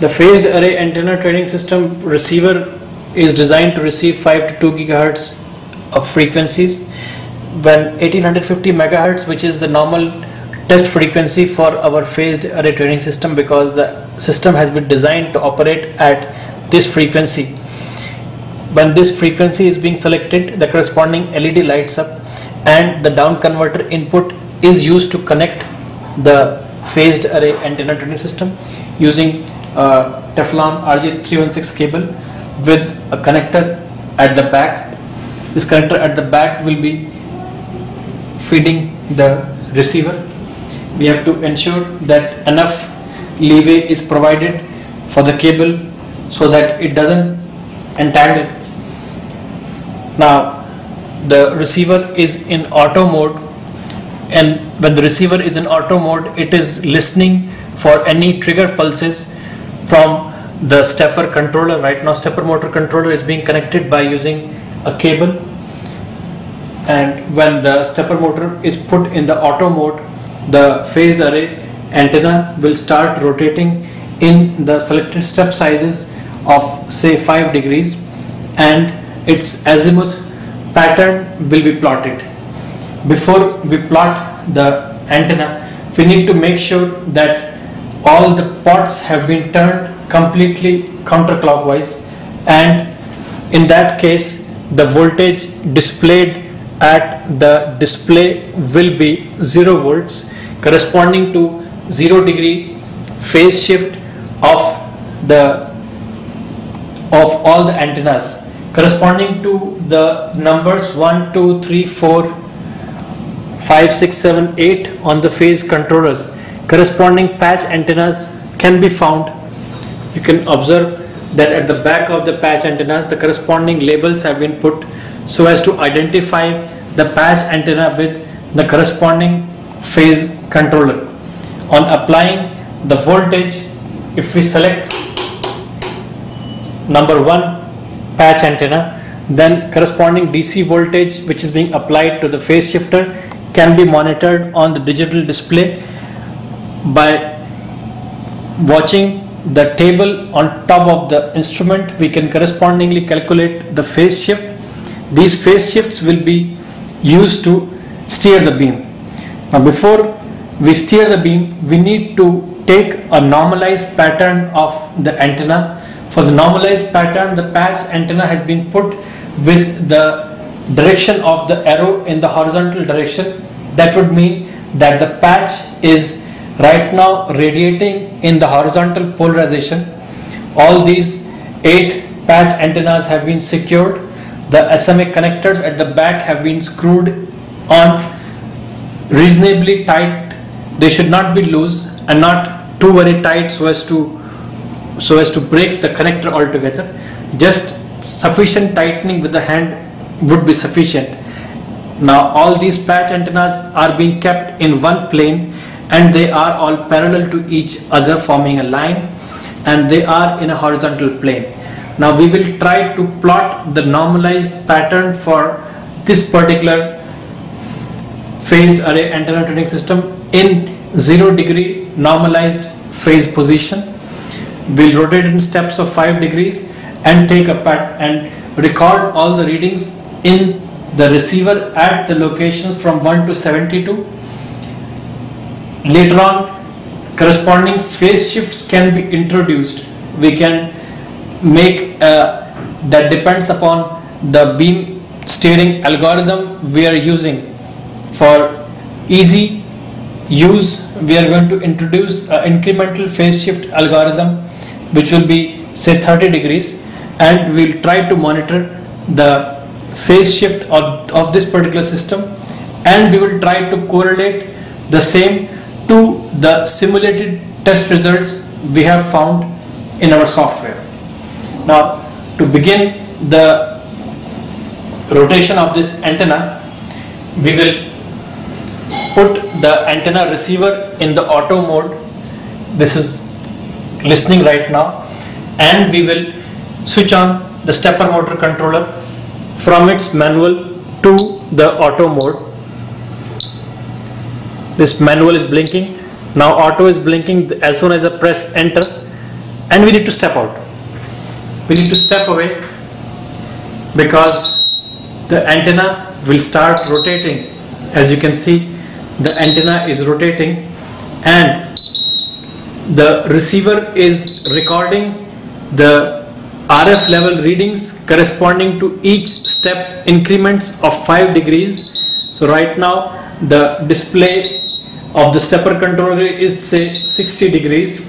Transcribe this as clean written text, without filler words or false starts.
The phased array antenna training system receiver is designed to receive 5 to 2 gigahertz of frequencies when 1850 megahertz, which is the normal test frequency for our phased array training system, because the system has been designed to operate at this frequency. When this frequency is being selected, the corresponding LED lights up and the down converter input is used to connect the phased array antenna training system using Teflon RJ316 cable with a connector at the back. This connector at the back will be feeding the receiver. We have to ensure that enough leeway is provided for the cable so that it doesn't entangle. Now the receiver is in auto mode, and when the receiver is in auto mode, it is listening for any trigger pulses from the stepper controller. Right now stepper motor controller is being connected by using a cable, and when the stepper motor is put in the auto mode, the phased array antenna will start rotating in the selected step sizes of say 5 degrees, and its azimuth pattern will be plotted. Before we plot the antenna, we need to make sure that all the pots have been turned completely counterclockwise, and in that case the voltage displayed at the display will be 0 volts, corresponding to 0 degree phase shift of all the antennas, corresponding to the numbers 1, 2, 3, 4, 5, 6, 7, 8 on the phase controllers. Corresponding patch antennas can be found. You can observe that at the back of the patch antennas the corresponding labels have been put so as to identify the patch antenna with the corresponding phase controller. On applying the voltage, if we select number 1 patch antenna, then corresponding DC voltage which is being applied to the phase shifter can be monitored on the digital display. By watching the table on top of the instrument, we can correspondingly calculate the phase shift. These phase shifts will be used to steer the beam. Now before we steer the beam, we need to take a normalized pattern of the antenna. For the normalized pattern, the patch antenna has been put with the direction of the arrow in the horizontal direction. That would mean that the patch is right now radiating in the horizontal polarization. All these 8 patch antennas have been secured. The SMA connectors at the back have been screwed on reasonably tight. They should not be loose and not too very tight so as to break the connector altogether. Just sufficient tightening with the hand would be sufficient. Now all these patch antennas are being kept in one plane, and they are all parallel to each other, forming a line, and they are in a horizontal plane. Now we will try to plot the normalized pattern for this particular phased array antenna training system in 0 degree normalized phase position. We'll rotate in steps of 5 degrees and take a pat and record all the readings in the receiver at the locations from 1 to 72. Later on, corresponding phase shifts can be introduced. We can make that depends upon the beam steering algorithm we are using. For easy use, we are going to introduce an incremental phase shift algorithm which will be say 30 degrees, and we will try to monitor the phase shift of this particular system, and we will try to correlate the same to the simulated test results we have found in our software. Now to begin the rotation of this antenna, we will put the antenna receiver in the auto mode. This is listening right now, and we will switch on the stepper motor controller from its manual to the auto mode. This manual is blinking. Now auto is blinking as soon as I press enter. and we need to step out. We need to step away because the antenna will start rotating. As you can see, the antenna is rotating and the receiver is recording the RF level readings corresponding to each step increments of 5 degrees. So right now the display of the stepper controller is say 60 degrees.